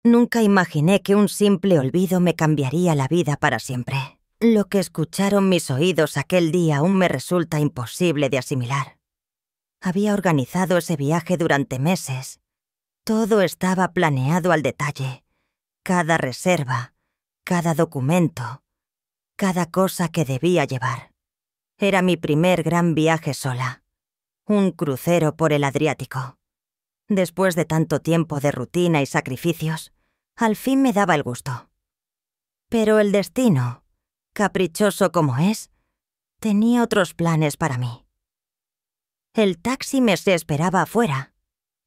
Nunca imaginé que un simple olvido me cambiaría la vida para siempre. Lo que escucharon mis oídos aquel día aún me resulta imposible de asimilar. Había organizado ese viaje durante meses. Todo estaba planeado al detalle. Cada reserva, cada documento, cada cosa que debía llevar. Era mi primer gran viaje sola. Un crucero por el Adriático. Después de tanto tiempo de rutina y sacrificios, al fin me daba el gusto. Pero el destino, caprichoso como es, tenía otros planes para mí. El taxi me se esperaba afuera,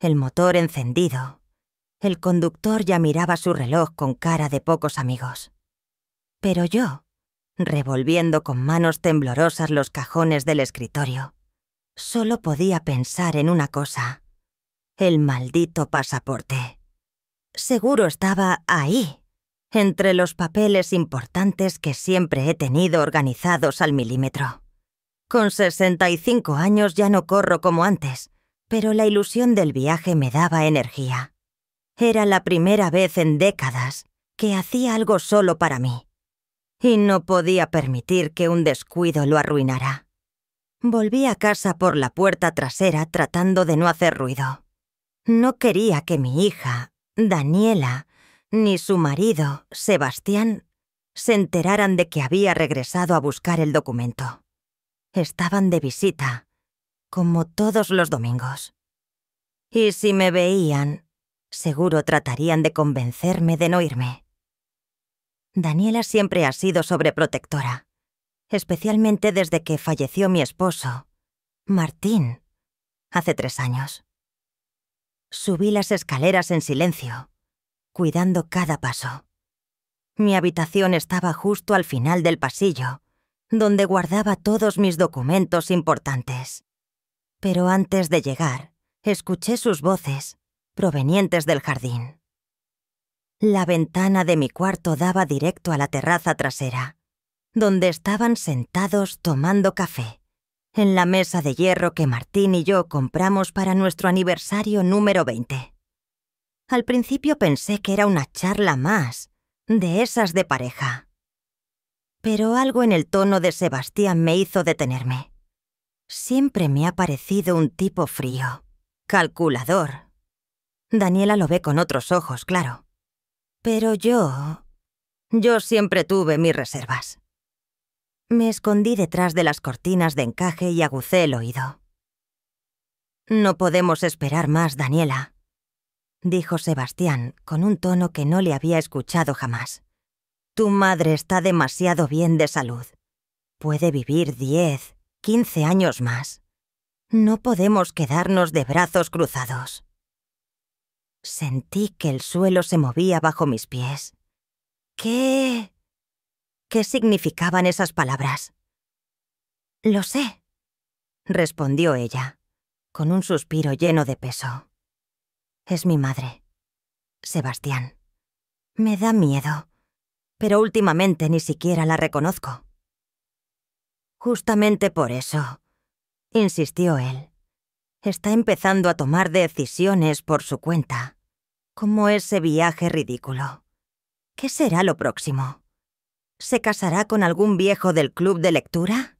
el motor encendido. El conductor ya miraba su reloj con cara de pocos amigos. Pero yo, revolviendo con manos temblorosas los cajones del escritorio, solo podía pensar en una cosa: el maldito pasaporte. Seguro estaba ahí, entre los papeles importantes que siempre he tenido organizados al milímetro. Con 65 años ya no corro como antes, pero la ilusión del viaje me daba energía. Era la primera vez en décadas que hacía algo solo para mí, y no podía permitir que un descuido lo arruinara. Volví a casa por la puerta trasera tratando de no hacer ruido. No quería que mi hija, Daniela, ni su marido, Sebastián, se enteraran de que había regresado a buscar el documento. Estaban de visita, como todos los domingos. Y si me veían, seguro tratarían de convencerme de no irme. Daniela siempre ha sido sobreprotectora, especialmente desde que falleció mi esposo, Martín, hace 3 años. Subí las escaleras en silencio, cuidando cada paso. Mi habitación estaba justo al final del pasillo, donde guardaba todos mis documentos importantes. Pero antes de llegar, escuché sus voces, provenientes del jardín. La ventana de mi cuarto daba directo a la terraza trasera, donde estaban sentados tomando café, en la mesa de hierro que Martín y yo compramos para nuestro aniversario número 20. Al principio pensé que era una charla más, de esas de pareja. Pero algo en el tono de Sebastián me hizo detenerme. Siempre me ha parecido un tipo frío, calculador. Daniela lo ve con otros ojos, claro. Pero yo siempre tuve mis reservas. Me escondí detrás de las cortinas de encaje y agucé el oído. «No podemos esperar más, Daniela», dijo Sebastián con un tono que no le había escuchado jamás. «Tu madre está demasiado bien de salud. Puede vivir 10, 15 años más. No podemos quedarnos de brazos cruzados». Sentí que el suelo se movía bajo mis pies. ¿Qué significaban esas palabras? «Lo sé», respondió ella, con un suspiro lleno de peso. «Es mi madre, Sebastián. Me da miedo, pero últimamente ni siquiera la reconozco». «Justamente por eso», insistió él. «Está empezando a tomar decisiones por su cuenta, como ese viaje ridículo. ¿Qué será lo próximo? ¿Se casará con algún viejo del club de lectura?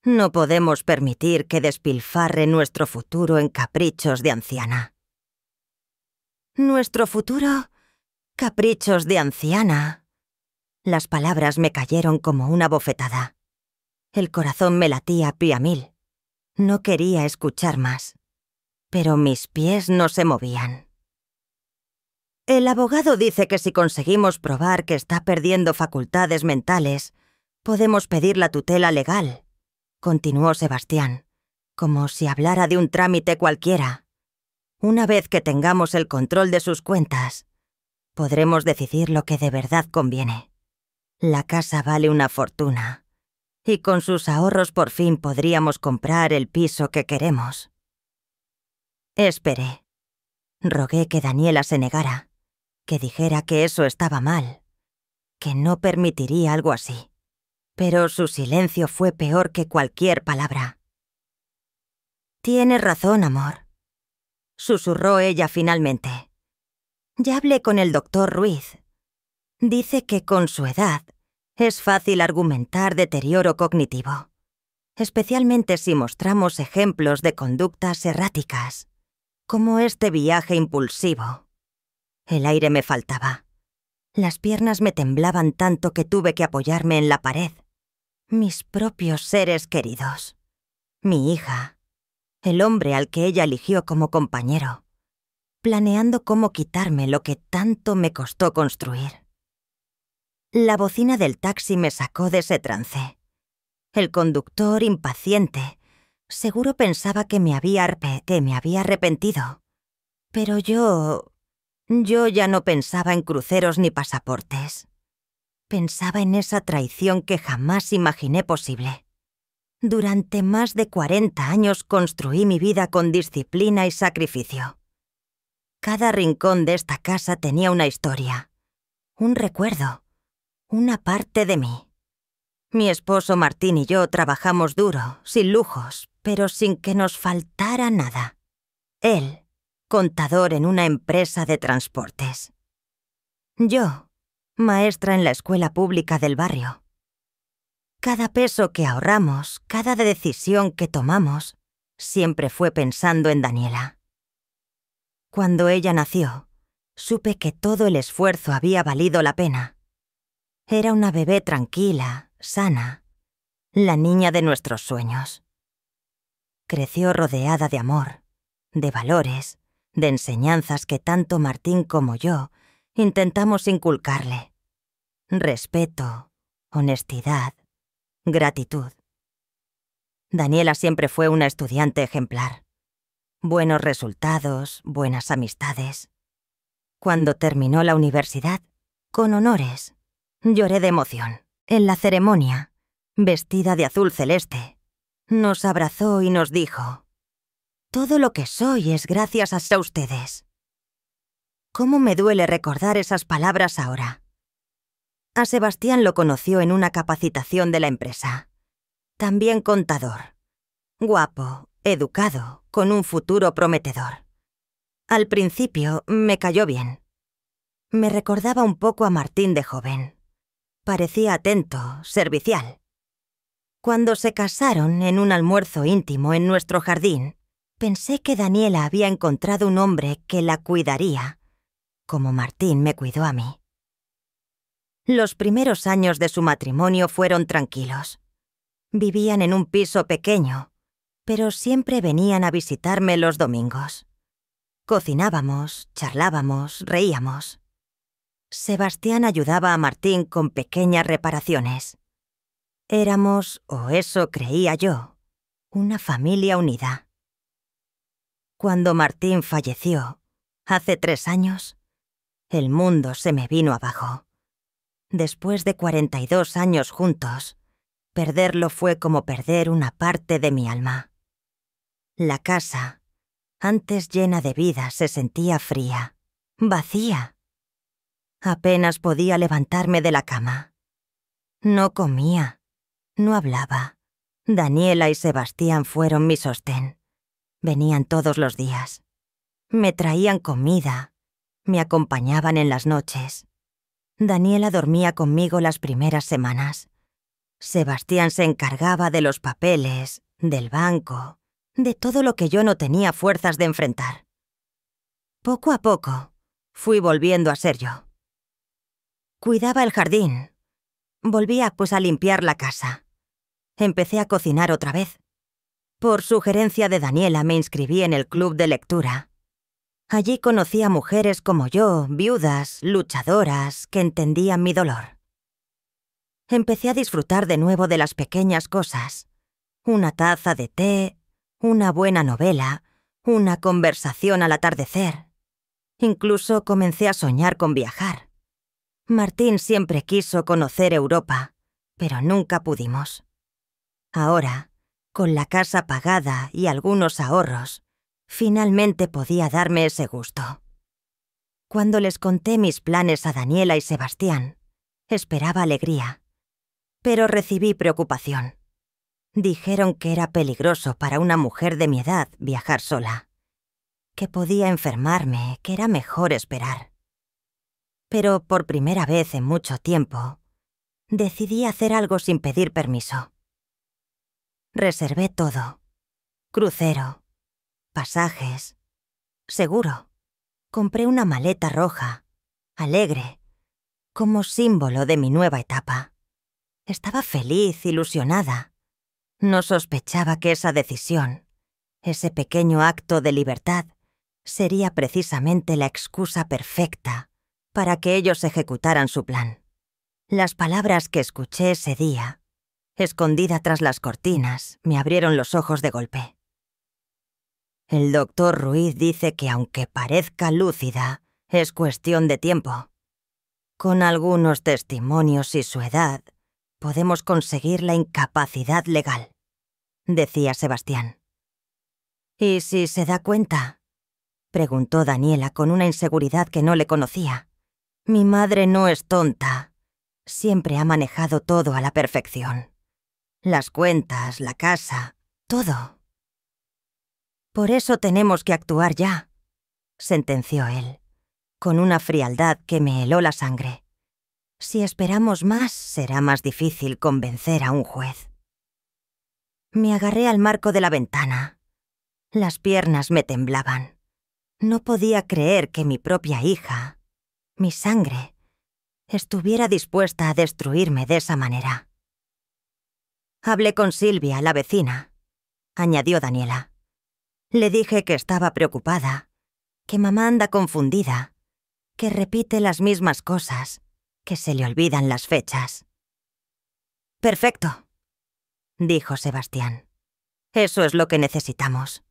No podemos permitir que despilfarre nuestro futuro en caprichos de anciana». «¿Nuestro futuro? Caprichos de anciana». Las palabras me cayeron como una bofetada. El corazón me latía a pie a mil. No quería escuchar más, pero mis pies no se movían. «El abogado dice que si conseguimos probar que está perdiendo facultades mentales, podemos pedir la tutela legal», continuó Sebastián, como si hablara de un trámite cualquiera. «Una vez que tengamos el control de sus cuentas, podremos decidir lo que de verdad conviene. La casa vale una fortuna, y con sus ahorros por fin podríamos comprar el piso que queremos». Esperé. Rogué que Daniela se negara, que dijera que eso estaba mal, que no permitiría algo así. Pero su silencio fue peor que cualquier palabra. «Tienes razón, amor», susurró ella finalmente. Ya hablé con el doctor Ruiz. Dice que con su edad es fácil argumentar deterioro cognitivo, especialmente si mostramos ejemplos de conductas erráticas, como este viaje impulsivo. El aire me faltaba. Las piernas me temblaban tanto que tuve que apoyarme en la pared. Mis propios seres queridos. Mi hija. El hombre al que ella eligió como compañero. Planeando cómo quitarme lo que tanto me costó construir. La bocina del taxi me sacó de ese trance. El conductor, impaciente, seguro pensaba que me había arrepentido. Pero yo ya no pensaba en cruceros ni pasaportes. Pensaba en esa traición que jamás imaginé posible. Durante más de 40 años construí mi vida con disciplina y sacrificio. Cada rincón de esta casa tenía una historia, un recuerdo, una parte de mí. Mi esposo Martín y yo trabajamos duro, sin lujos, pero sin que nos faltara nada. Él, contador en una empresa de transportes. Yo, maestra en la escuela pública del barrio. Cada peso que ahorramos, cada decisión que tomamos, siempre fue pensando en Daniela. Cuando ella nació, supe que todo el esfuerzo había valido la pena. Era una bebé tranquila, sana, la niña de nuestros sueños. Creció rodeada de amor, de valores, de enseñanzas que tanto Martín como yo intentamos inculcarle. Respeto, honestidad, gratitud. Daniela siempre fue una estudiante ejemplar. Buenos resultados, buenas amistades. Cuando terminó la universidad, con honores, lloré de emoción. En la ceremonia, vestida de azul celeste, nos abrazó y nos dijo: «Todo lo que soy es gracias a ustedes». ¿Cómo me duele recordar esas palabras ahora? A Sebastián lo conoció en una capacitación de la empresa. También contador. Guapo, educado, con un futuro prometedor. Al principio me cayó bien. Me recordaba un poco a Martín de joven. Parecía atento, servicial. Cuando se casaron en un almuerzo íntimo en nuestro jardín, pensé que Daniela había encontrado un hombre que la cuidaría, como Martín me cuidó a mí. Los primeros años de su matrimonio fueron tranquilos. Vivían en un piso pequeño, pero siempre venían a visitarme los domingos. Cocinábamos, charlábamos, reíamos. Sebastián ayudaba a Martín con pequeñas reparaciones. Éramos, o eso creía yo, una familia unida. Cuando Martín falleció, hace 3 años, el mundo se me vino abajo. Después de 42 años juntos, perderlo fue como perder una parte de mi alma. La casa, antes llena de vida, se sentía fría, vacía. Apenas podía levantarme de la cama. No comía, no hablaba. Daniela y Sebastián fueron mi sostén. Venían todos los días. Me traían comida, me acompañaban en las noches. Daniela dormía conmigo las primeras semanas. Sebastián se encargaba de los papeles, del banco, de todo lo que yo no tenía fuerzas de enfrentar. Poco a poco, fui volviendo a ser yo. Cuidaba el jardín. Volvía a limpiar la casa. Empecé a cocinar otra vez. Por sugerencia de Daniela me inscribí en el club de lectura. Allí conocí a mujeres como yo, viudas, luchadoras, que entendían mi dolor. Empecé a disfrutar de nuevo de las pequeñas cosas. Una taza de té, una buena novela, una conversación al atardecer. Incluso comencé a soñar con viajar. Martín siempre quiso conocer Europa, pero nunca pudimos. Ahora, con la casa pagada y algunos ahorros, finalmente podía darme ese gusto. Cuando les conté mis planes a Daniela y Sebastián, esperaba alegría, pero recibí preocupación. Dijeron que era peligroso para una mujer de mi edad viajar sola, que podía enfermarme, que era mejor esperar. Pero por primera vez en mucho tiempo, decidí hacer algo sin pedir permiso. Reservé todo. Crucero, pasajes, seguro. Compré una maleta roja, alegre, como símbolo de mi nueva etapa. Estaba feliz, ilusionada. No sospechaba que esa decisión, ese pequeño acto de libertad, sería precisamente la excusa perfecta para que ellos ejecutaran su plan. Las palabras que escuché ese día, escondida tras las cortinas, me abrieron los ojos de golpe. El doctor Ruiz dice que aunque parezca lúcida, es cuestión de tiempo. Con algunos testimonios y su edad, podemos conseguir la incapacidad legal, decía Sebastián. ¿Y si se da cuenta?, preguntó Daniela con una inseguridad que no le conocía. Mi madre no es tonta. Siempre ha manejado todo a la perfección. Las cuentas, la casa, todo. Por eso tenemos que actuar ya, sentenció él, con una frialdad que me heló la sangre. Si esperamos más, será más difícil convencer a un juez. Me agarré al marco de la ventana. Las piernas me temblaban. No podía creer que mi propia hija, mi sangre, estuviera dispuesta a destruirme de esa manera. Hablé con Silvia, la vecina, añadió Daniela. Le dije que estaba preocupada, que mamá anda confundida, que repite las mismas cosas, que se le olvidan las fechas. Perfecto, dijo Sebastián. Eso es lo que necesitamos.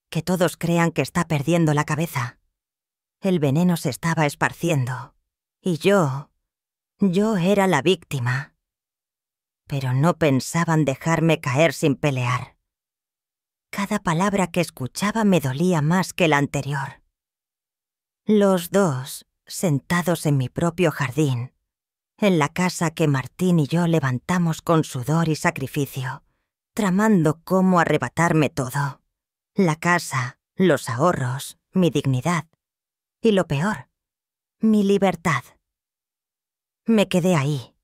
Que todos crean que está perdiendo la cabeza. El veneno se estaba esparciendo. Y yo era la víctima. Pero no pensaban dejarme caer sin pelear. Cada palabra que escuchaba me dolía más que la anterior. Los dos, sentados en mi propio jardín, en la casa que Martín y yo levantamos con sudor y sacrificio, tramando cómo arrebatarme todo. La casa, los ahorros, mi dignidad. Y lo peor, mi libertad. Me quedé ahí,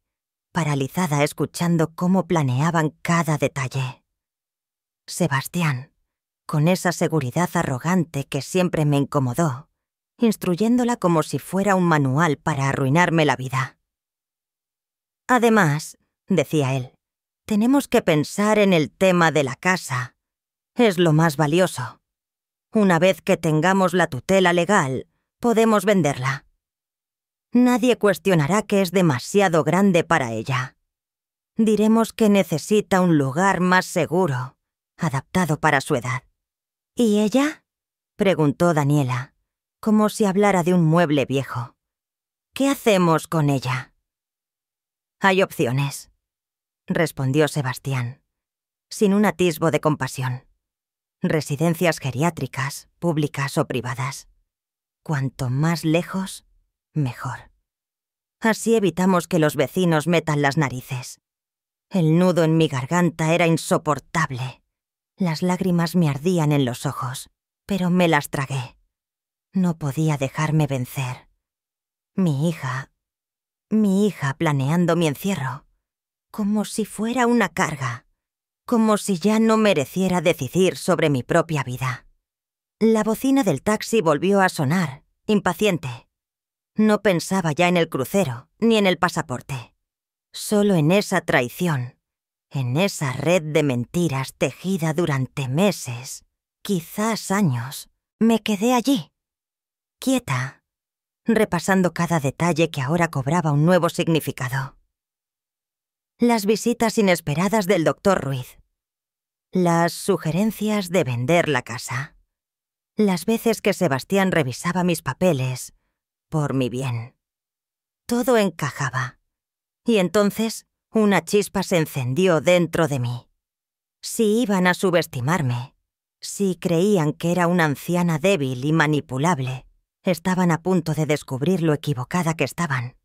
paralizada escuchando cómo planeaban cada detalle. Sebastián, con esa seguridad arrogante que siempre me incomodó, instruyéndola como si fuera un manual para arruinarme la vida. Además, decía él, tenemos que pensar en el tema de la casa. Es lo más valioso. Una vez que tengamos la tutela legal, podemos venderla. Nadie cuestionará que es demasiado grande para ella. Diremos que necesita un lugar más seguro, adaptado para su edad. ¿Y ella?, preguntó Daniela, como si hablara de un mueble viejo. ¿Qué hacemos con ella? Hay opciones, respondió Sebastián, sin un atisbo de compasión. Residencias geriátricas, públicas o privadas. Cuanto más lejos, mejor. Así evitamos que los vecinos metan las narices. El nudo en mi garganta era insoportable. Las lágrimas me ardían en los ojos, pero me las tragué. No podía dejarme vencer. Mi hija planeando mi encierro, como si fuera una carga, como si ya no mereciera decidir sobre mi propia vida. La bocina del taxi volvió a sonar, impaciente. No pensaba ya en el crucero, ni en el pasaporte. Solo en esa traición, en esa red de mentiras tejida durante meses, quizás años. Me quedé allí, quieta, repasando cada detalle que ahora cobraba un nuevo significado. Las visitas inesperadas del doctor Ruiz. Las sugerencias de vender la casa. Las veces que Sebastián revisaba mis papeles, por mi bien. Todo encajaba. Y entonces una chispa se encendió dentro de mí. Si iban a subestimarme, si creían que era una anciana débil y manipulable, estaban a punto de descubrir lo equivocada que estaban.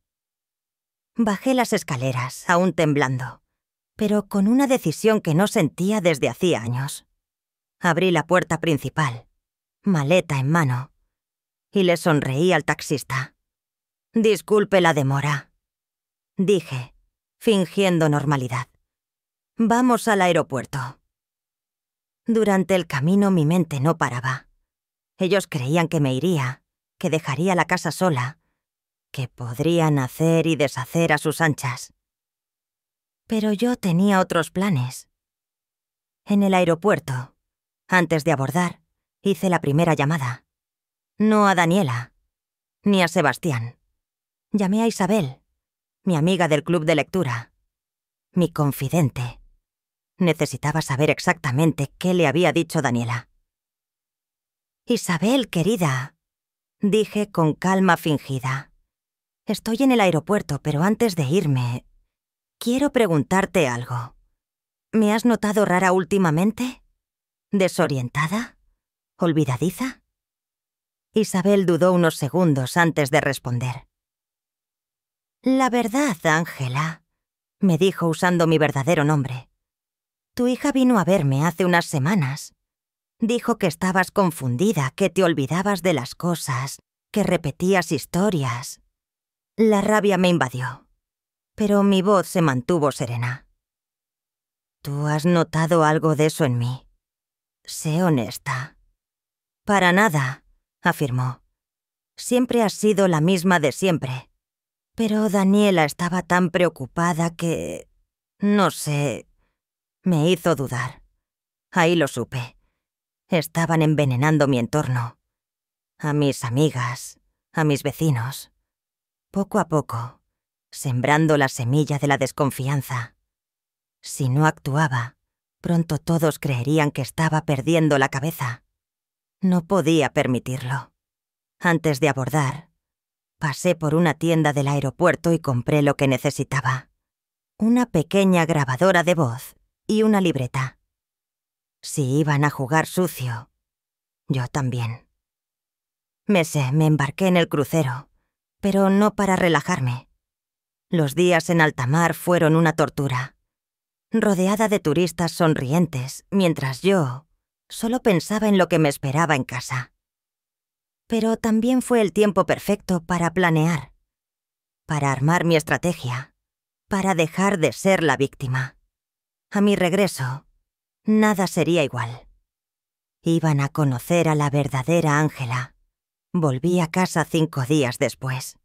Bajé las escaleras, aún temblando, pero con una decisión que no sentía desde hacía años. Abrí la puerta principal, maleta en mano, y le sonreí al taxista. Disculpe la demora, dije, fingiendo normalidad. Vamos al aeropuerto. Durante el camino mi mente no paraba. Ellos creían que me iría, que dejaría la casa sola, que podrían hacer y deshacer a sus anchas. Pero yo tenía otros planes. En el aeropuerto, antes de abordar, hice la primera llamada. No a Daniela, ni a Sebastián. Llamé a Isabel, mi amiga del club de lectura, mi confidente. Necesitaba saber exactamente qué le había dicho Daniela. Isabel, querida, dije con calma fingida. Estoy en el aeropuerto, pero antes de irme, quiero preguntarte algo. ¿Me has notado rara últimamente? ¿Desorientada? ¿Olvidadiza? Isabel dudó unos segundos antes de responder. La verdad, Ángela, me dijo usando mi verdadero nombre. Tu hija vino a verme hace unas semanas. Dijo que estabas confundida, que te olvidabas de las cosas, que repetías historias. La rabia me invadió, pero mi voz se mantuvo serena. ¿Tú has notado algo de eso en mí? Sé honesta. Para nada, afirmó. Siempre has sido la misma de siempre. Pero Daniela estaba tan preocupada que... no sé... me hizo dudar. Ahí lo supe. Estaban envenenando mi entorno. A mis amigas, a mis vecinos. Poco a poco, sembrando la semilla de la desconfianza. Si no actuaba, pronto todos creerían que estaba perdiendo la cabeza. No podía permitirlo. Antes de abordar, pasé por una tienda del aeropuerto y compré lo que necesitaba. Una pequeña grabadora de voz y una libreta. Si iban a jugar sucio, yo también. Me embarqué en el crucero, pero no para relajarme. Los días en alta mar fueron una tortura. Rodeada de turistas sonrientes, mientras yo solo pensaba en lo que me esperaba en casa. Pero también fue el tiempo perfecto para planear, para armar mi estrategia, para dejar de ser la víctima. A mi regreso, nada sería igual. Iban a conocer a la verdadera Ángela. Volví a casa 5 días después.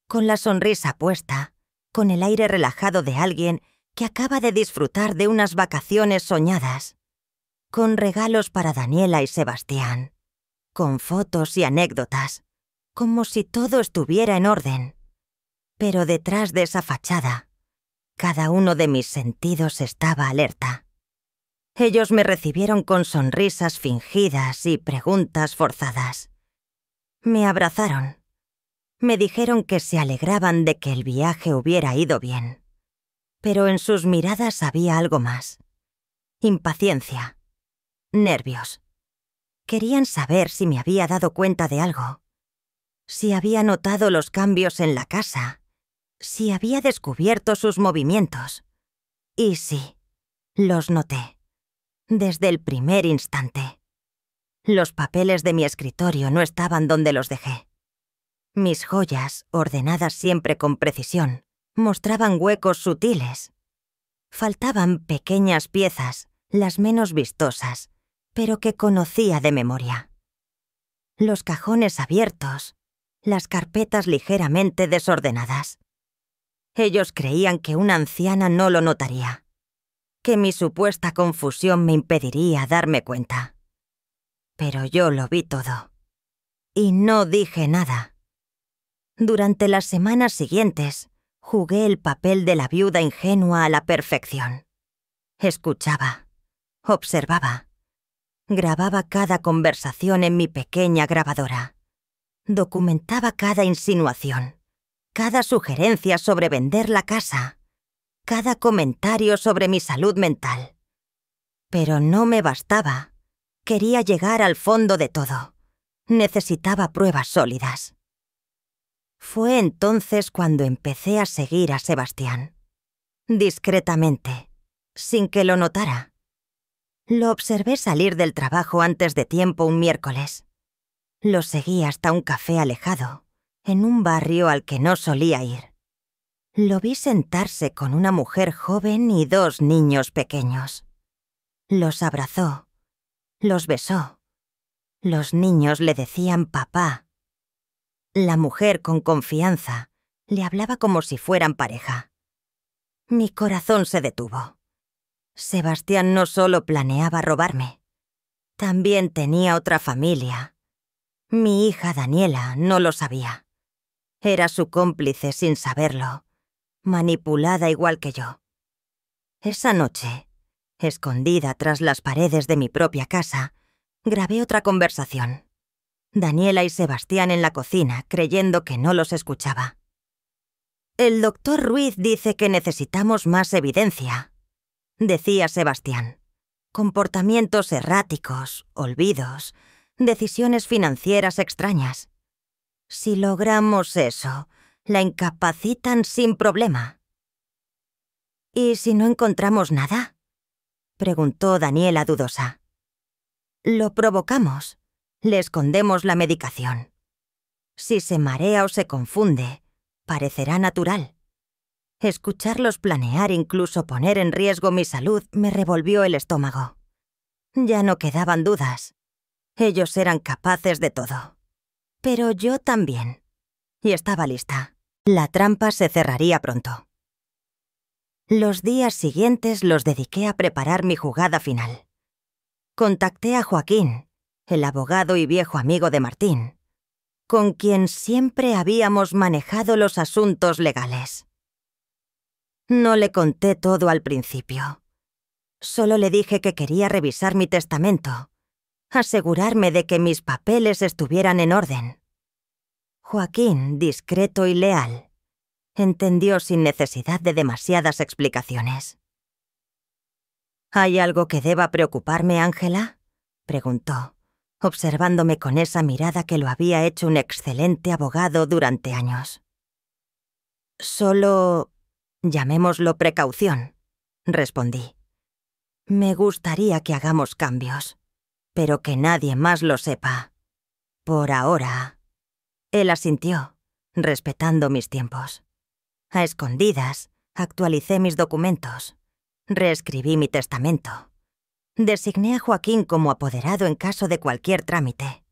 Con la sonrisa puesta, con el aire relajado de alguien que acaba de disfrutar de unas vacaciones soñadas. Con regalos para Daniela y Sebastián. Con fotos y anécdotas. Como si todo estuviera en orden. Pero detrás de esa fachada, cada uno de mis sentidos estaba alerta. Ellos me recibieron con sonrisas fingidas y preguntas forzadas. Me abrazaron. Me dijeron que se alegraban de que el viaje hubiera ido bien. Pero en sus miradas había algo más. Impaciencia. Nervios. Querían saber si me había dado cuenta de algo. Si había notado los cambios en la casa. Si había descubierto sus movimientos. Y sí, los noté. Desde el primer instante. Los papeles de mi escritorio no estaban donde los dejé. Mis joyas, ordenadas siempre con precisión, mostraban huecos sutiles. Faltaban pequeñas piezas, las menos vistosas, pero que conocía de memoria. Los cajones abiertos, las carpetas ligeramente desordenadas. Ellos creían que una anciana no lo notaría, que mi supuesta confusión me impediría darme cuenta. Pero yo lo vi todo. Y no dije nada. Durante las semanas siguientes, jugué el papel de la viuda ingenua a la perfección. Escuchaba, observaba, grababa cada conversación en mi pequeña grabadora. Documentaba cada insinuación, cada sugerencia sobre vender la casa, cada comentario sobre mi salud mental. Pero no me bastaba. Quería llegar al fondo de todo. Necesitaba pruebas sólidas. Fue entonces cuando empecé a seguir a Sebastián. Discretamente, sin que lo notara. Lo observé salir del trabajo antes de tiempo un miércoles. Lo seguí hasta un café alejado, en un barrio al que no solía ir. Lo vi sentarse con una mujer joven y 2 niños pequeños. Los abrazó, los besó. Los niños le decían papá. La mujer, con confianza, le hablaba como si fueran pareja. Mi corazón se detuvo. Sebastián no solo planeaba robarme, también tenía otra familia. Mi hija Daniela no lo sabía. Era su cómplice sin saberlo, manipulada igual que yo. Esa noche, escondida tras las paredes de mi propia casa, grabé otra conversación. Daniela y Sebastián en la cocina, creyendo que no los escuchaba. «El doctor Ruiz dice que necesitamos más evidencia», decía Sebastián. «Comportamientos erráticos, olvidos, decisiones financieras extrañas. Si logramos eso, la incapacitan sin problema». «¿Y si no encontramos nada?», preguntó Daniela dudosa. «Lo provocamos. Le escondemos la medicación. Si se marea o se confunde, parecerá natural». Escucharlos planear, incluso poner en riesgo mi salud, me revolvió el estómago. Ya no quedaban dudas. Ellos eran capaces de todo. Pero yo también. Y estaba lista. La trampa se cerraría pronto. Los días siguientes los dediqué a preparar mi jugada final. Contacté a Joaquín, el abogado y viejo amigo de Martín, con quien siempre habíamos manejado los asuntos legales. No le conté todo al principio. Solo le dije que quería revisar mi testamento, asegurarme de que mis papeles estuvieran en orden. Joaquín, discreto y leal, entendió sin necesidad de demasiadas explicaciones. «¿Hay algo que deba preocuparme, Ángela?», preguntó, observándome con esa mirada que lo había hecho un excelente abogado durante años. «Solo, llamémoslo precaución», respondí. «Me gustaría que hagamos cambios, pero que nadie más lo sepa. Por ahora». Él asintió, respetando mis tiempos. A escondidas, actualicé mis documentos. Reescribí mi testamento. Designé a Joaquín como apoderado en caso de cualquier trámite.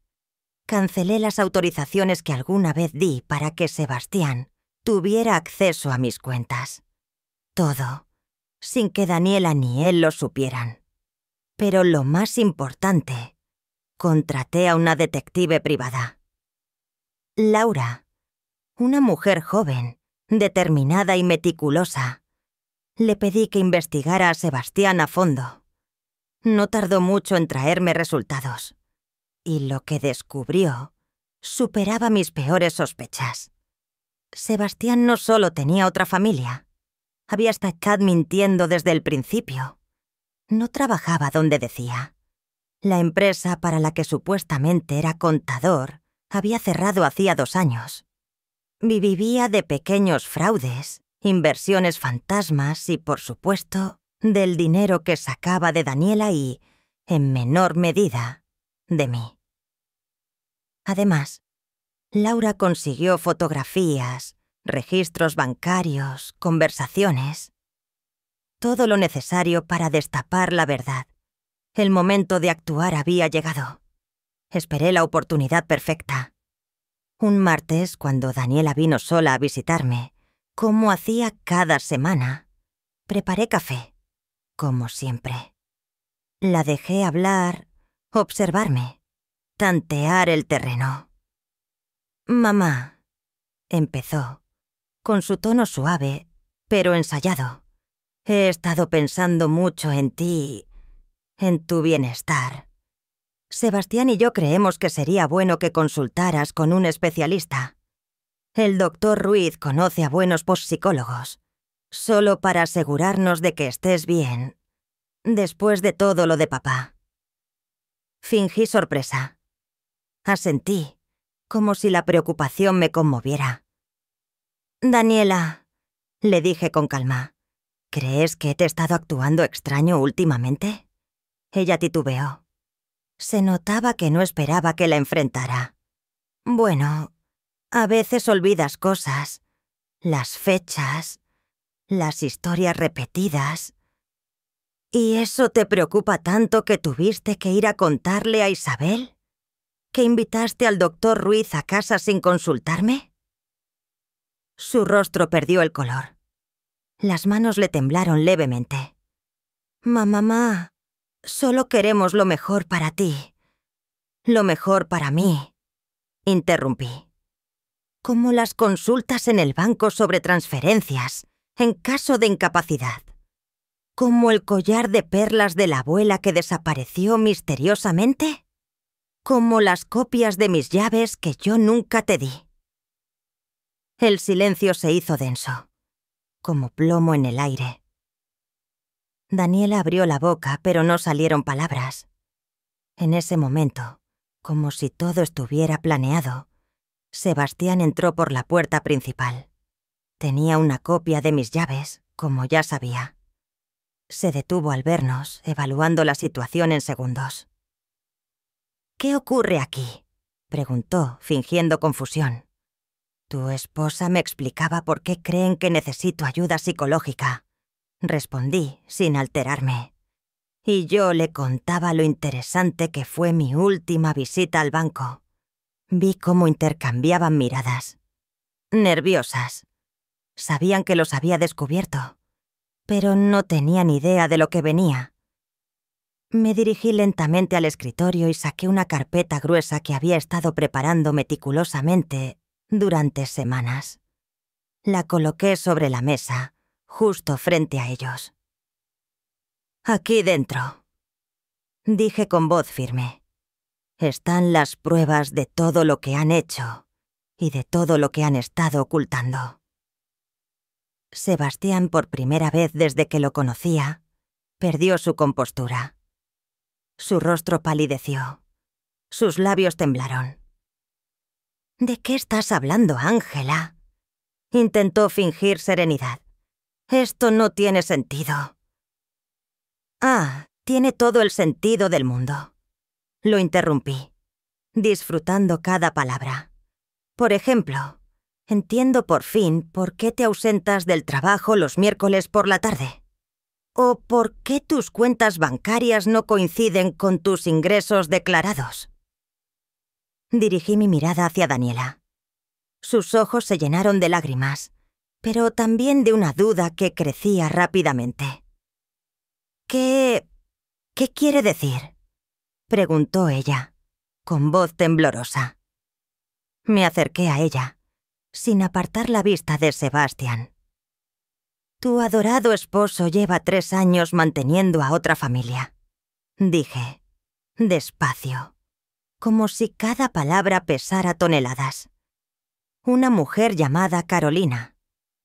Cancelé las autorizaciones que alguna vez di para que Sebastián tuviera acceso a mis cuentas. Todo, sin que Daniela ni él lo supieran. Pero lo más importante, contraté a una detective privada. Laura, una mujer joven, determinada y meticulosa. Le pedí que investigara a Sebastián a fondo. No tardó mucho en traerme resultados. Y lo que descubrió superaba mis peores sospechas. Sebastián no solo tenía otra familia. Había estado mintiendo desde el principio. No trabajaba donde decía. La empresa para la que supuestamente era contador había cerrado hacía 2 años. Vivía de pequeños fraudes, inversiones fantasmas y, por supuesto, del dinero que sacaba de Daniela y, en menor medida, de mí. Además, Laura consiguió fotografías, registros bancarios, conversaciones. Todo lo necesario para destapar la verdad. El momento de actuar había llegado. Esperé la oportunidad perfecta. Un martes, cuando Daniela vino sola a visitarme, como hacía cada semana, preparé café, como siempre. La dejé hablar, observarme, tantear el terreno. «Mamá», empezó, con su tono suave, pero ensayado. «He estado pensando mucho en ti, en tu bienestar. Sebastián y yo creemos que sería bueno que consultaras con un especialista. El doctor Ruiz conoce a buenos psicólogos, solo para asegurarnos de que estés bien, después de todo lo de papá». Fingí sorpresa. Asentí, como si la preocupación me conmoviera. «Daniela», le dije con calma, «¿crees que te he estado actuando extraño últimamente?» Ella titubeó. Se notaba que no esperaba que la enfrentara. «Bueno, A veces olvidas cosas, las fechas, las historias repetidas. ¿Y eso te preocupa tanto que tuviste que ir a contarle a Isabel? ¿Que invitaste al doctor Ruiz a casa sin consultarme? Su rostro perdió el color. Las manos le temblaron levemente. Mamá, solo queremos lo mejor para ti. Lo mejor para mí, interrumpí. Como las consultas en el banco sobre transferencias, en caso de incapacidad. Como el collar de perlas de la abuela que desapareció misteriosamente. Como las copias de mis llaves que yo nunca te di. El silencio se hizo denso, como plomo en el aire. Daniela abrió la boca, pero no salieron palabras. En ese momento, como si todo estuviera planeado, Sebastián entró por la puerta principal. Tenía una copia de mis llaves, como ya sabía. Se detuvo al vernos, evaluando la situación en segundos. «¿Qué ocurre aquí?», preguntó, fingiendo confusión. «Tu esposa me explicaba por qué creen que necesito ayuda psicológica», respondí, sin alterarme. Y yo le contaba lo interesante que fue mi última visita al banco. Vi cómo intercambiaban miradas. Nerviosas. Sabían que los había descubierto, pero no tenían idea de lo que venía. Me dirigí lentamente al escritorio y saqué una carpeta gruesa que había estado preparando meticulosamente durante semanas. La coloqué sobre la mesa, justo frente a ellos. «Aquí dentro», dije con voz firme, «están las pruebas de todo lo que han hecho y de todo lo que han estado ocultando». Sebastián, por primera vez desde que lo conocía, perdió su compostura. Su rostro palideció. Sus labios temblaron. «¿De qué estás hablando, Ángela?», intentó fingir serenidad. «Esto no tiene sentido». «Ah, tiene todo el sentido del mundo», lo interrumpí, disfrutando cada palabra. «Por ejemplo, entiendo por fin por qué te ausentas del trabajo los miércoles por la tarde. ¿O por qué tus cuentas bancarias no coinciden con tus ingresos declarados?» Dirigí mi mirada hacia Daniela. Sus ojos se llenaron de lágrimas, pero también de una duda que crecía rápidamente. «¿Qué quiere decir?», preguntó ella, con voz temblorosa. Me acerqué a ella, sin apartar la vista de Sebastián. «Tu adorado esposo lleva 3 años manteniendo a otra familia», dije, despacio, como si cada palabra pesara toneladas. «Una mujer llamada Carolina.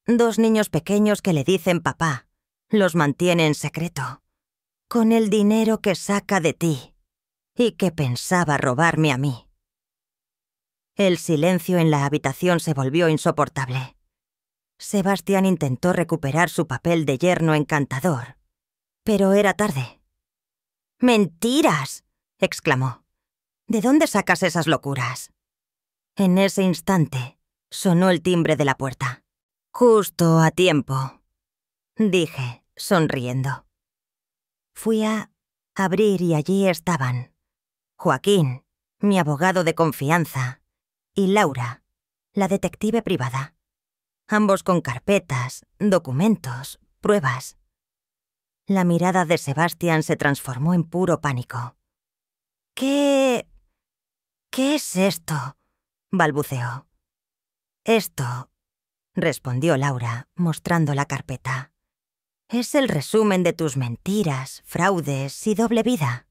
2 niños pequeños que le dicen papá. Los mantiene en secreto. Con el dinero que saca de ti. Y que pensaba robarme a mí». El silencio en la habitación se volvió insoportable. Sebastián intentó recuperar su papel de yerno encantador, pero era tarde. «¡Mentiras!», exclamó. «¿De dónde sacas esas locuras?». En ese instante sonó el timbre de la puerta. «Justo a tiempo», dije, sonriendo. Fui a abrir y allí estaban Joaquín, mi abogado de confianza, y Laura, la detective privada. Ambos con carpetas, documentos, pruebas. La mirada de Sebastián se transformó en puro pánico. ¿Qué es esto?», balbuceó. «Esto», respondió Laura, mostrando la carpeta, «es el resumen de tus mentiras, fraudes y doble vida.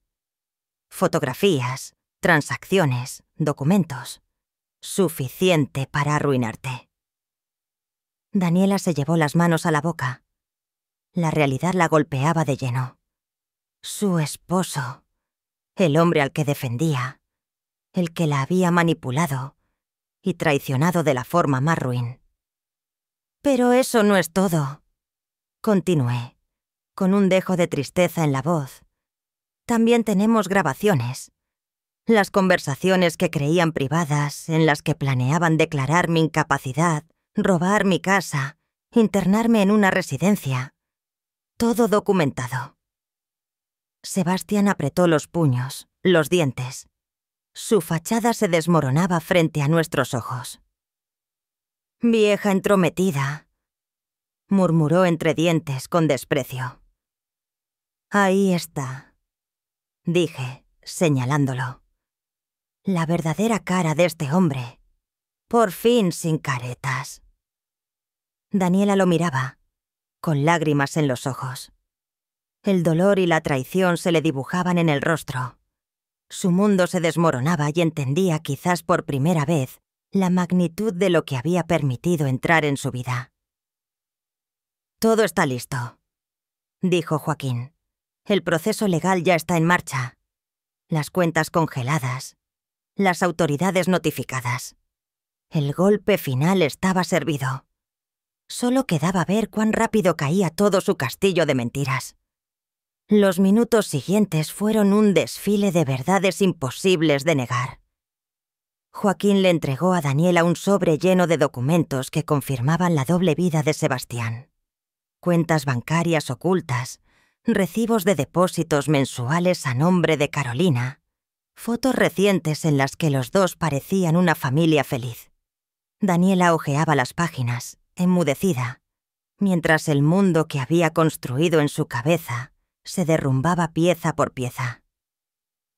Fotografías, transacciones, documentos. Suficiente para arruinarte». Daniela se llevó las manos a la boca. La realidad la golpeaba de lleno. Su esposo, el hombre al que defendía, el que la había manipulado y traicionado de la forma más ruin. «Pero eso no es todo», continué, con un dejo de tristeza en la voz. «También tenemos grabaciones. Las conversaciones que creían privadas, en las que planeaban declarar mi incapacidad, robar mi casa, internarme en una residencia. Todo documentado. Sebastián apretó los puños, los dientes. Su fachada se desmoronaba frente a nuestros ojos. «Vieja entrometida», murmuró entre dientes con desprecio. «Ahí está», dije, señalándolo. La verdadera cara de este hombre. Por fin sin caretas. Daniela lo miraba, con lágrimas en los ojos. El dolor y la traición se le dibujaban en el rostro. Su mundo se desmoronaba y entendía quizás por primera vez la magnitud de lo que había permitido entrar en su vida. «Todo está listo», dijo Joaquín. «El proceso legal ya está en marcha. Las cuentas congeladas. Las autoridades notificadas. El golpe final estaba servido. Solo quedaba ver cuán rápido caía todo su castillo de mentiras. Los minutos siguientes fueron un desfile de verdades imposibles de negar. Joaquín le entregó a Daniela un sobre lleno de documentos que confirmaban la doble vida de Sebastián. Cuentas bancarias ocultas, recibos de depósitos mensuales a nombre de Carolina, fotos recientes en las que los dos parecían una familia feliz. Daniela hojeaba las páginas, enmudecida, mientras el mundo que había construido en su cabeza se derrumbaba pieza por pieza.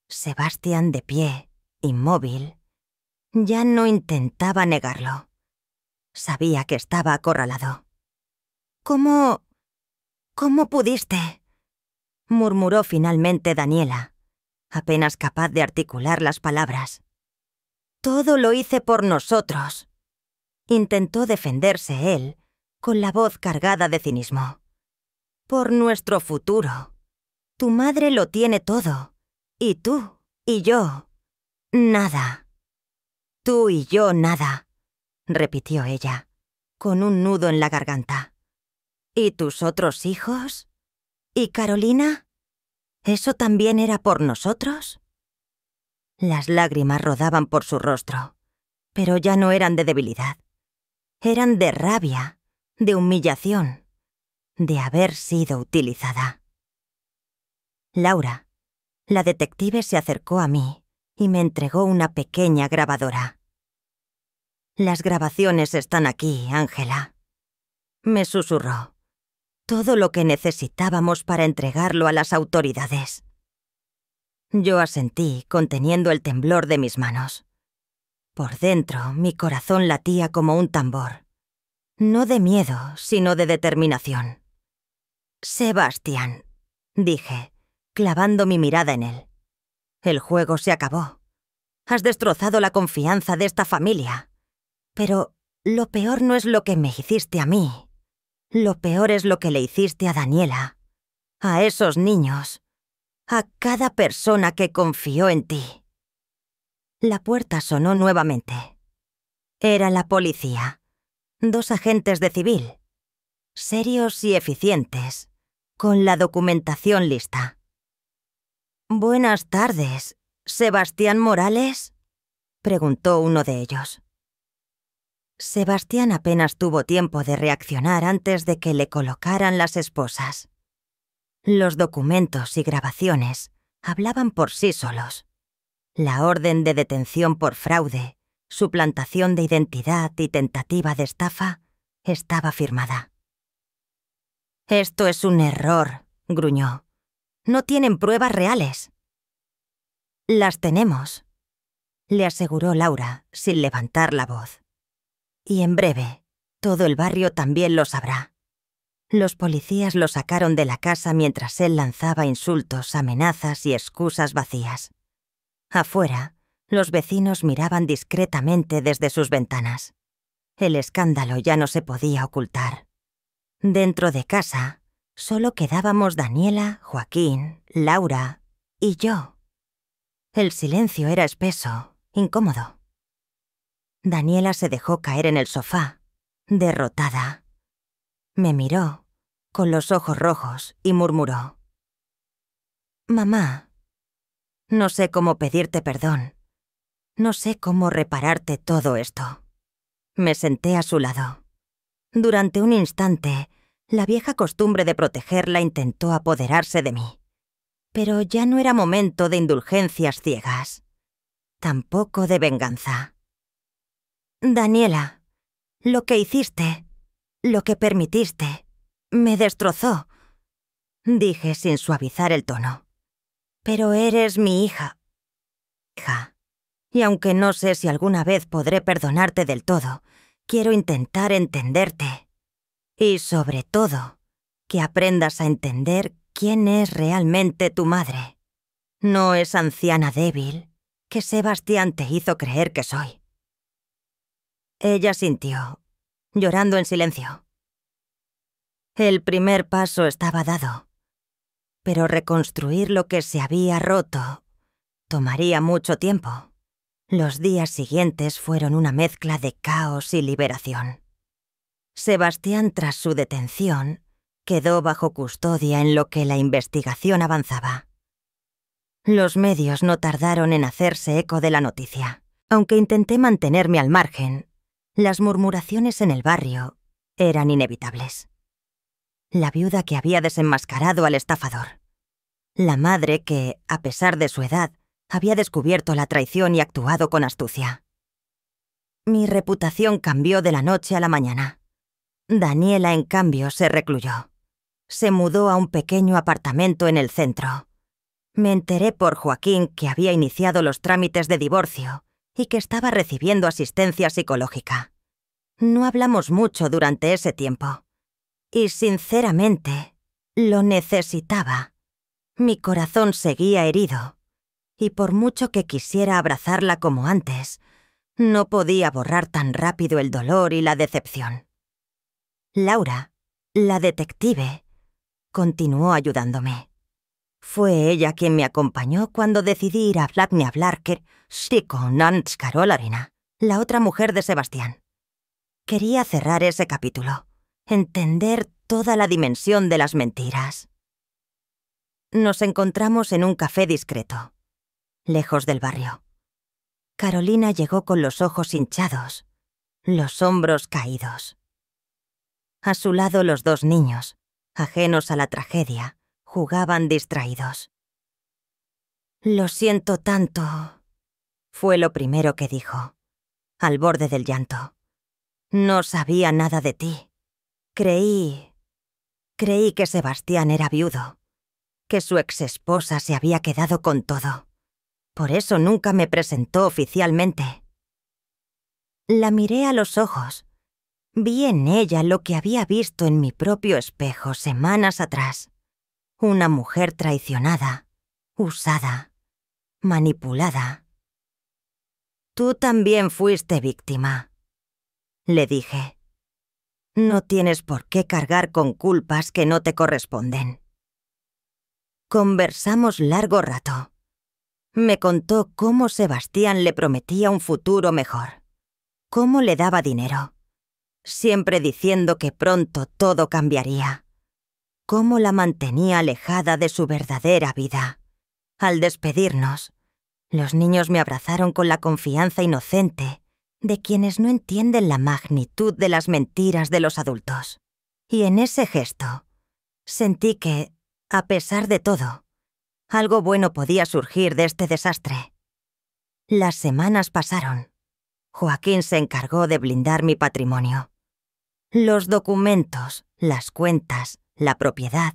Sebastián, de pie, inmóvil, ya no intentaba negarlo. Sabía que estaba acorralado. «¿Cómo pudiste?», murmuró finalmente Daniela, apenas capaz de articular las palabras. «Todo lo hice por nosotros», intentó defenderse él, con la voz cargada de cinismo. «Por nuestro futuro. Tu madre lo tiene todo. Y tú, y yo, nada». «Tú y yo, nada», repitió ella, con un nudo en la garganta. «¿Y tus otros hijos? ¿Y Carolina? ¿Eso también era por nosotros?» Las lágrimas rodaban por su rostro, pero ya no eran de debilidad. Eran de rabia, de humillación, de haber sido utilizada. Laura, la detective, se acercó a mí y me entregó una pequeña grabadora. «Las grabaciones están aquí, Ángela», me susurró. «Todo lo que necesitábamos para entregarlo a las autoridades». Yo asentí, conteniendo el temblor de mis manos. Por dentro, mi corazón latía como un tambor. No de miedo, sino de determinación. «Sebastián», dije, clavando mi mirada en él. «El juego se acabó. Has destrozado la confianza de esta familia. Pero lo peor no es lo que me hiciste a mí. Lo peor es lo que le hiciste a Daniela, a esos niños, a cada persona que confió en ti». La puerta sonó nuevamente. Era la policía. 2 agentes de civil, serios y eficientes, con la documentación lista. «Buenas tardes, ¿Sebastián Morales?», preguntó uno de ellos. Sebastián apenas tuvo tiempo de reaccionar antes de que le colocaran las esposas. Los documentos y grabaciones hablaban por sí solos. La orden de detención por fraude, suplantación de identidad y tentativa de estafa estaba firmada. «Esto es un error», gruñó. «No tienen pruebas reales». «Las tenemos», le aseguró Laura, sin levantar la voz. «Y en breve, todo el barrio también lo sabrá». Los policías lo sacaron de la casa mientras él lanzaba insultos, amenazas y excusas vacías. Afuera, los vecinos miraban discretamente desde sus ventanas. El escándalo ya no se podía ocultar. Dentro de casa, solo quedábamos Daniela, Joaquín, Laura y yo. El silencio era espeso, incómodo. Daniela se dejó caer en el sofá, derrotada. Me miró, con los ojos rojos, y murmuró: «Mamá, No sé cómo pedirte perdón. No sé cómo repararte todo esto. Me senté a su lado. Durante un instante, la vieja costumbre de protegerla intentó apoderarse de mí. Pero ya no era momento de indulgencias ciegas. Tampoco de venganza. Daniela, lo que hiciste, lo que permitiste, me destrozó, dije sin suavizar el tono. Pero eres mi hija. Y aunque no sé si alguna vez podré perdonarte del todo, quiero intentar entenderte. Y sobre todo, que aprendas a entender quién es realmente tu madre. No es anciana débil que Sebastián te hizo creer que soy. Ella sintió, llorando en silencio. El primer paso estaba dado, pero reconstruir lo que se había roto tomaría mucho tiempo. Los días siguientes fueron una mezcla de caos y liberación. Sebastián, tras su detención, quedó bajo custodia en lo que la investigación avanzaba. Los medios no tardaron en hacerse eco de la noticia. Aunque intenté mantenerme al margen, las murmuraciones en el barrio eran inevitables. La viuda que había desenmascarado al estafador. La madre que, a pesar de su edad, había descubierto la traición y actuado con astucia. Mi reputación cambió de la noche a la mañana. Daniela, en cambio, se recluyó. Se mudó a un pequeño apartamento en el centro. Me enteré por Joaquín que había iniciado los trámites de divorcio y que estaba recibiendo asistencia psicológica. No hablamos mucho durante ese tiempo. Y sinceramente, lo necesitaba. Mi corazón seguía herido, y por mucho que quisiera abrazarla como antes, no podía borrar tan rápido el dolor y la decepción. Laura, la detective, continuó ayudándome. Fue ella quien me acompañó cuando decidí ir a hablar con Nance Carolarina, la otra mujer de Sebastián. Quería cerrar ese capítulo, entender toda la dimensión de las mentiras. Nos encontramos en un café discreto, lejos del barrio. Carolina llegó con los ojos hinchados, los hombros caídos. A su lado los dos niños, ajenos a la tragedia, jugaban distraídos. «Lo siento tanto», fue lo primero que dijo, al borde del llanto. «No sabía nada de ti. Creí que Sebastián era viudo, que su exesposa se había quedado con todo. Por eso nunca me presentó oficialmente». La miré a los ojos. Vi en ella lo que había visto en mi propio espejo semanas atrás. Una mujer traicionada, usada, manipulada. «Tú también fuiste víctima», le dije. «No tienes por qué cargar con culpas que no te corresponden». Conversamos largo rato. Me contó cómo Sebastián le prometía un futuro mejor, cómo le daba dinero, siempre diciendo que pronto todo cambiaría, cómo la mantenía alejada de su verdadera vida. Al despedirnos, los niños me abrazaron con la confianza inocente de quienes no entienden la magnitud de las mentiras de los adultos. Y en ese gesto, sentí que, a pesar de todo, algo bueno podía surgir de este desastre. Las semanas pasaron. Joaquín se encargó de blindar mi patrimonio. Los documentos, las cuentas, la propiedad,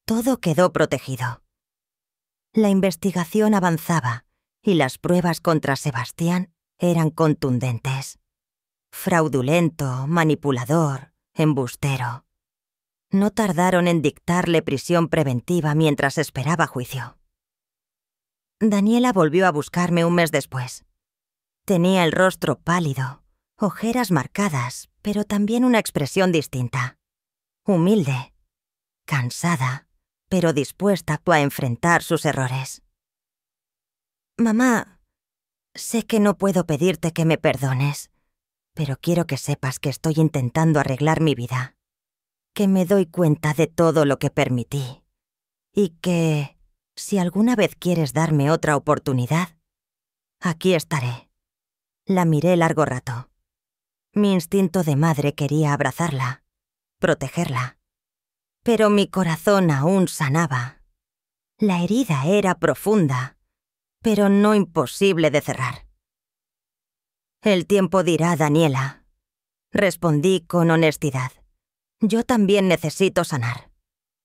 todo quedó protegido. La investigación avanzaba y las pruebas contra Sebastián eran contundentes. Fraudulento, manipulador, embustero. No tardaron en dictarle prisión preventiva mientras esperaba juicio. Daniela volvió a buscarme un mes después. Tenía el rostro pálido, ojeras marcadas, pero también una expresión distinta. Humilde, cansada, pero dispuesta a enfrentar sus errores. «Mamá, sé que no puedo pedirte que me perdones, pero quiero que sepas que estoy intentando arreglar mi vida, que me doy cuenta de todo lo que permití, y que Si alguna vez quieres darme otra oportunidad, aquí estaré. La miré largo rato. Mi instinto de madre quería abrazarla, protegerla. Pero mi corazón aún sanaba. La herida era profunda, pero no imposible de cerrar. El tiempo dirá, Daniela. Respondí con honestidad. Yo también necesito sanar.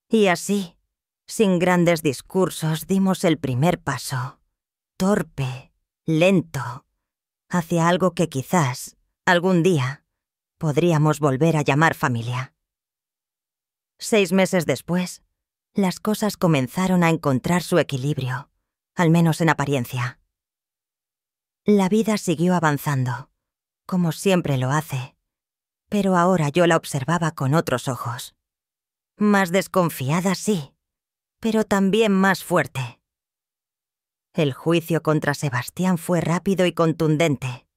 Y así, sin grandes discursos, dimos el primer paso, torpe, lento, hacia algo que quizás, algún día, podríamos volver a llamar familia. 6 meses después, las cosas comenzaron a encontrar su equilibrio, al menos en apariencia. La vida siguió avanzando, como siempre lo hace, pero ahora yo la observaba con otros ojos. Más desconfiada, sí, pero también más fuerte. El juicio contra Sebastián fue rápido y contundente.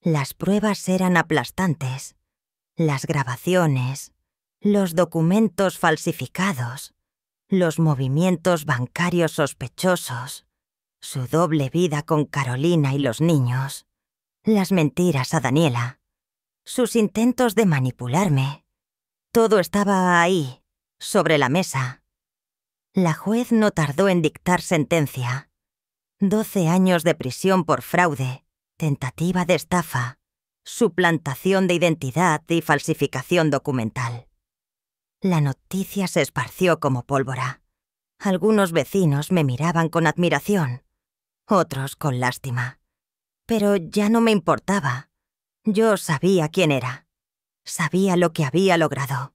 Las pruebas eran aplastantes. Las grabaciones, los documentos falsificados, los movimientos bancarios sospechosos, su doble vida con Carolina y los niños, las mentiras a Daniela, sus intentos de manipularme. Todo estaba ahí, sobre la mesa. La juez no tardó en dictar sentencia. 12 años de prisión por fraude, tentativa de estafa, suplantación de identidad y falsificación documental. La noticia se esparció como pólvora. Algunos vecinos me miraban con admiración, otros con lástima. Pero ya no me importaba. Yo sabía quién era. Sabía lo que había logrado.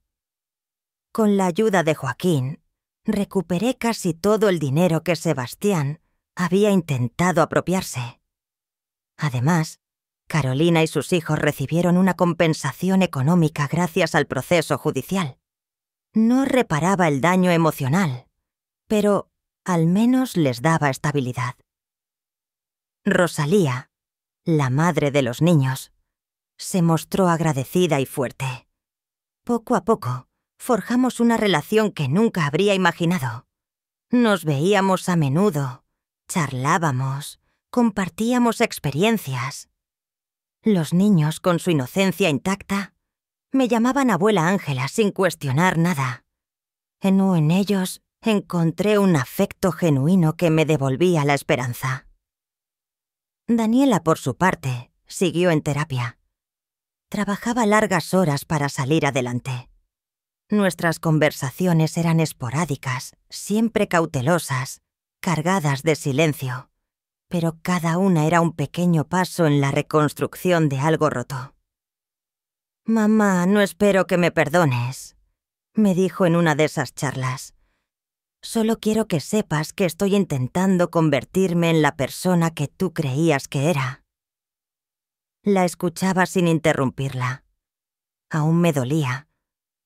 Con la ayuda de Joaquín, recuperé casi todo el dinero que Sebastián había intentado apropiarse. Además, Carolina y sus hijos recibieron una compensación económica gracias al proceso judicial. No reparaba el daño emocional, pero al menos les daba estabilidad. Rosalía, la madre de los niños, se mostró agradecida y fuerte. Poco a poco, forjamos una relación que nunca habría imaginado. Nos veíamos a menudo, charlábamos, compartíamos experiencias. Los niños, con su inocencia intacta, me llamaban abuela Ángela sin cuestionar nada. En ellos encontré un afecto genuino que me devolvía la esperanza. Daniela, por su parte, siguió en terapia. Trabajaba largas horas para salir adelante. Nuestras conversaciones eran esporádicas, siempre cautelosas, cargadas de silencio, pero cada una era un pequeño paso en la reconstrucción de algo roto. «Mamá, no espero que me perdones», me dijo en una de esas charlas. «Solo quiero que sepas que estoy intentando convertirme en la persona que tú creías que era». La escuchaba sin interrumpirla. Aún me dolía.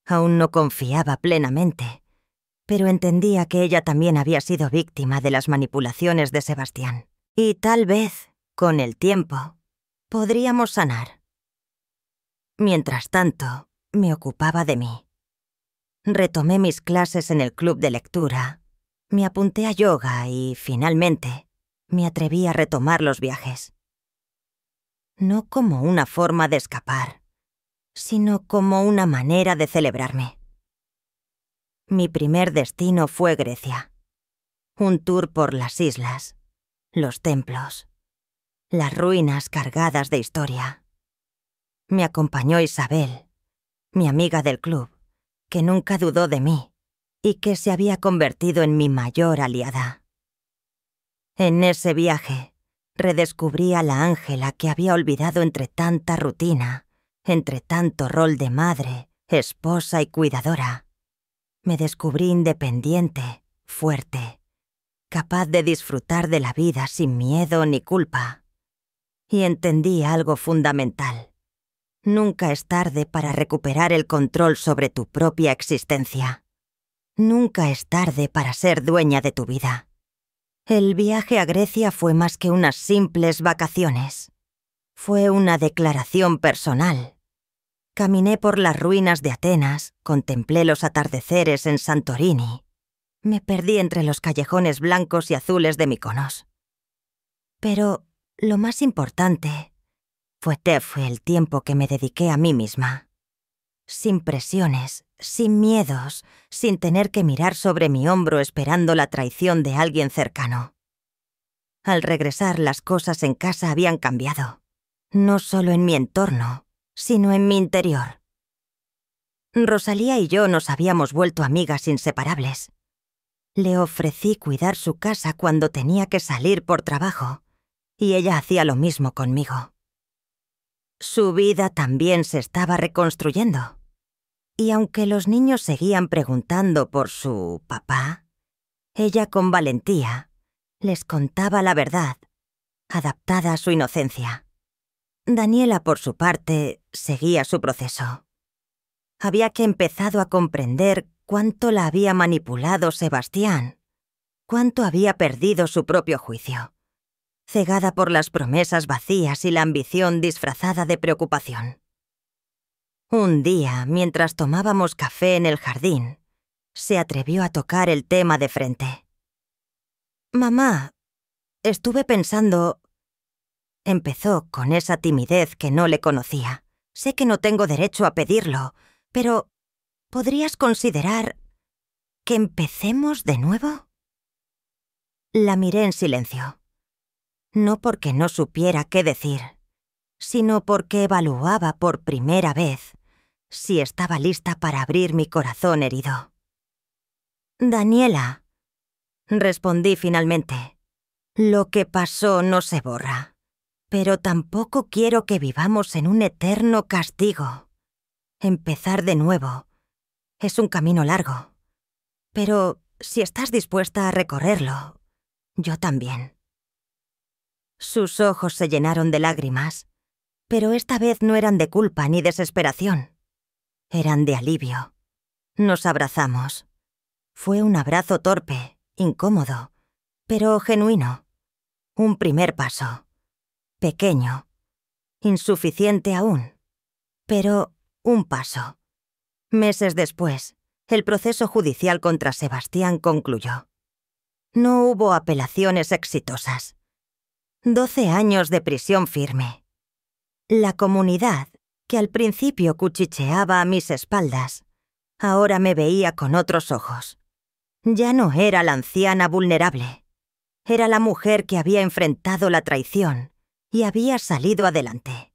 Aún no confiaba plenamente, pero entendía que ella también había sido víctima de las manipulaciones de Sebastián. Y tal vez, con el tiempo, podríamos sanar. Mientras tanto, me ocupaba de mí. Retomé mis clases en el club de lectura, me apunté a yoga y, finalmente, me atreví a retomar los viajes. No como una forma de escapar, sino como una manera de celebrarme. Mi primer destino fue Grecia. Un tour por las islas, los templos, las ruinas cargadas de historia. Me acompañó Isabel, mi amiga del club, que nunca dudó de mí y que se había convertido en mi mayor aliada. En ese viaje, redescubrí a la Ángela que había olvidado entre tanta rutina, entre tanto rol de madre, esposa y cuidadora. Me descubrí independiente, fuerte, capaz de disfrutar de la vida sin miedo ni culpa. Y entendí algo fundamental. Nunca es tarde para recuperar el control sobre tu propia existencia. Nunca es tarde para ser dueña de tu vida. El viaje a Grecia fue más que unas simples vacaciones. Fue una declaración personal. Caminé por las ruinas de Atenas, contemplé los atardeceres en Santorini. Me perdí entre los callejones blancos y azules de Mykonos. Pero lo más importante fue el tiempo que me dediqué a mí misma. Sin presiones, sin miedos, sin tener que mirar sobre mi hombro esperando la traición de alguien cercano. Al regresar, las cosas en casa habían cambiado. No solo en mi entorno, sino en mi interior. Rosalía y yo nos habíamos vuelto amigas inseparables. Le ofrecí cuidar su casa cuando tenía que salir por trabajo, y ella hacía lo mismo conmigo. Su vida también se estaba reconstruyendo. Y aunque los niños seguían preguntando por su papá, ella con valentía les contaba la verdad, adaptada a su inocencia. Daniela, por su parte, seguía su proceso. Había empezado a comprender cuánto la había manipulado Sebastián, cuánto había perdido su propio juicio, cegada por las promesas vacías y la ambición disfrazada de preocupación. Un día, mientras tomábamos café en el jardín, se atrevió a tocar el tema de frente. «Mamá, estuve pensando...» Empezó con esa timidez que no le conocía. «Sé que no tengo derecho a pedirlo, pero ¿podrías considerar que empecemos de nuevo?» La miré en silencio. No porque no supiera qué decir, sino porque evaluaba por primera vez si estaba lista para abrir mi corazón herido. «Daniela», respondí finalmente, «lo que pasó no se borra, pero tampoco quiero que vivamos en un eterno castigo. Empezar de nuevo es un camino largo, pero si estás dispuesta a recorrerlo, yo también». Sus ojos se llenaron de lágrimas, pero esta vez no eran de culpa ni desesperación. Eran de alivio. Nos abrazamos. Fue un abrazo torpe, incómodo, pero genuino. Un primer paso. Pequeño. Insuficiente aún. Pero un paso. Meses después, el proceso judicial contra Sebastián concluyó. No hubo apelaciones exitosas. 12 años de prisión firme. La comunidad, que al principio cuchicheaba a mis espaldas, ahora me veía con otros ojos. Ya no era la anciana vulnerable. Era la mujer que había enfrentado la traición y había salido adelante.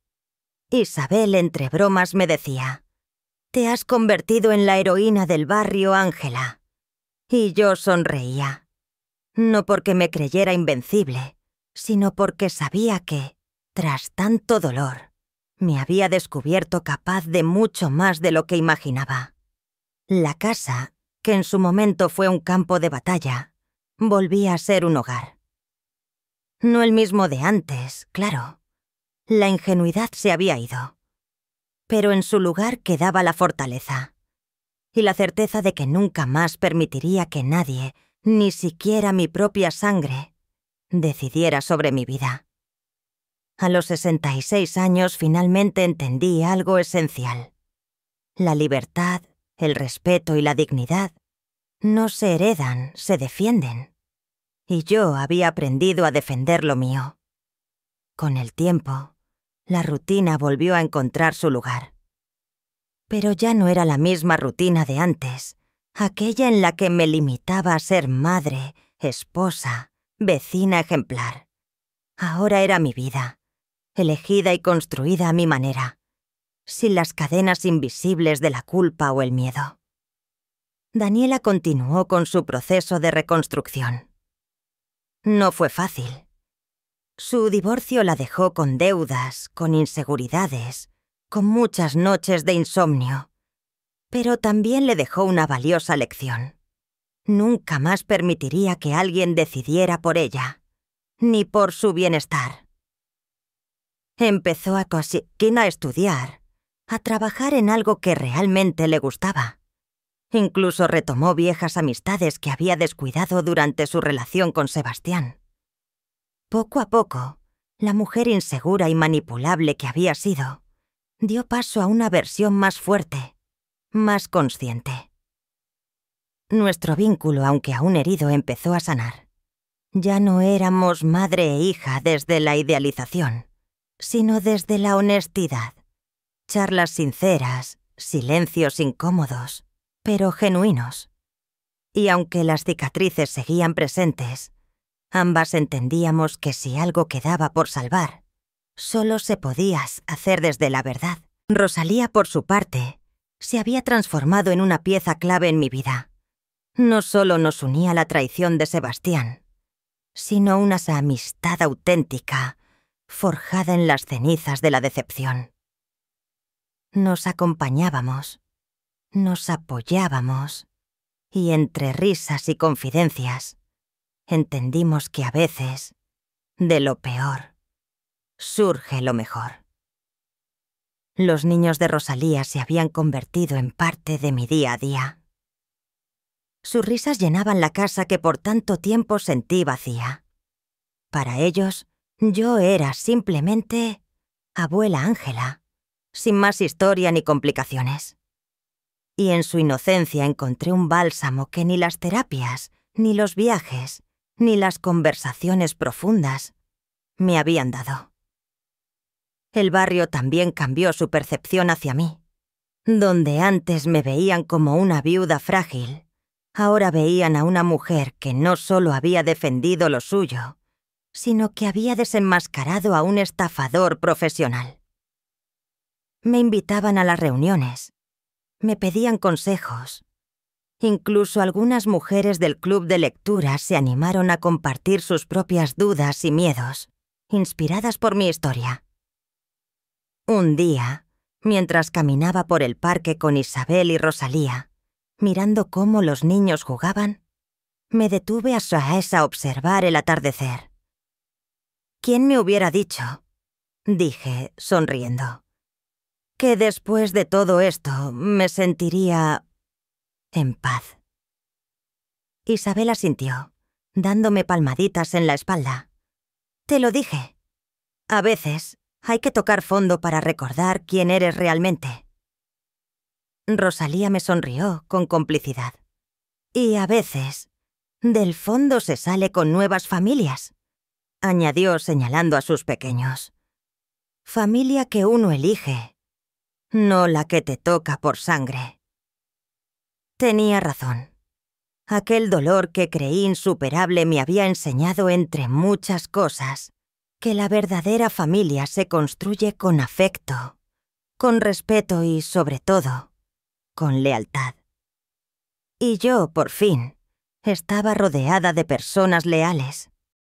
Isabel, entre bromas, me decía: «Te has convertido en la heroína del barrio, Ángela». Y yo sonreía. No porque me creyera invencible, sino porque sabía que, tras tanto dolor, me había descubierto capaz de mucho más de lo que imaginaba. La casa, que en su momento fue un campo de batalla, volvía a ser un hogar. No el mismo de antes, claro. La ingenuidad se había ido. Pero en su lugar quedaba la fortaleza y la certeza de que nunca más permitiría que nadie, ni siquiera mi propia sangre, decidiera sobre mi vida. A los 66 años finalmente entendí algo esencial. La libertad, el respeto y la dignidad no se heredan, se defienden. Y yo había aprendido a defender lo mío. Con el tiempo, la rutina volvió a encontrar su lugar. Pero ya no era la misma rutina de antes, aquella en la que me limitaba a ser madre, esposa, vecina ejemplar. Ahora era mi vida, elegida y construida a mi manera, sin las cadenas invisibles de la culpa o el miedo. Daniela continuó con su proceso de reconstrucción. No fue fácil. Su divorcio la dejó con deudas, con inseguridades, con muchas noches de insomnio, pero también le dejó una valiosa lección. Nunca más permitiría que alguien decidiera por ella, ni por su bienestar. Empezó a estudiar, a trabajar en algo que realmente le gustaba. Incluso retomó viejas amistades que había descuidado durante su relación con Sebastián. Poco a poco, la mujer insegura y manipulable que había sido, dio paso a una versión más fuerte, más consciente. Nuestro vínculo, aunque aún herido, empezó a sanar. Ya no éramos madre e hija desde la idealización, sino desde la honestidad. Charlas sinceras, silencios incómodos, pero genuinos. Y aunque las cicatrices seguían presentes, ambas entendíamos que si algo quedaba por salvar, solo se podía hacer desde la verdad. Rosalía, por su parte, se había transformado en una pieza clave en mi vida. No solo nos unía la traición de Sebastián, sino una amistad auténtica, forjada en las cenizas de la decepción. Nos acompañábamos, nos apoyábamos, y entre risas y confidencias, entendimos que a veces, de lo peor, surge lo mejor. Los niños de Rosalía se habían convertido en parte de mi día a día. Sus risas llenaban la casa que por tanto tiempo sentí vacía. Para ellos, yo era simplemente abuela Ángela, sin más historia ni complicaciones. Y en su inocencia encontré un bálsamo que ni las terapias, ni los viajes, ni las conversaciones profundas me habían dado. El barrio también cambió su percepción hacia mí. Donde antes me veían como una viuda frágil, ahora veían a una mujer que no solo había defendido lo suyo, sino que había desenmascarado a un estafador profesional. Me invitaban a las reuniones, me pedían consejos. Incluso algunas mujeres del club de lectura se animaron a compartir sus propias dudas y miedos, inspiradas por mi historia. Un día, mientras caminaba por el parque con Isabel y Rosalía, mirando cómo los niños jugaban, me detuve a observar el atardecer. ¿Quién me hubiera dicho?, dije, sonriendo, que después de todo esto me sentiría en paz. Isabel asintió, dándome palmaditas en la espalda. Te lo dije. A veces hay que tocar fondo para recordar quién eres realmente. Rosalía me sonrió con complicidad. Y a veces, del fondo se sale con nuevas familias, añadió señalando a sus pequeños. Familia que uno elige, no la que te toca por sangre. Tenía razón. Aquel dolor que creí insuperable me había enseñado, entre muchas cosas, que la verdadera familia se construye con afecto, con respeto y, sobre todo, con lealtad. Y yo, por fin, estaba rodeada de personas leales.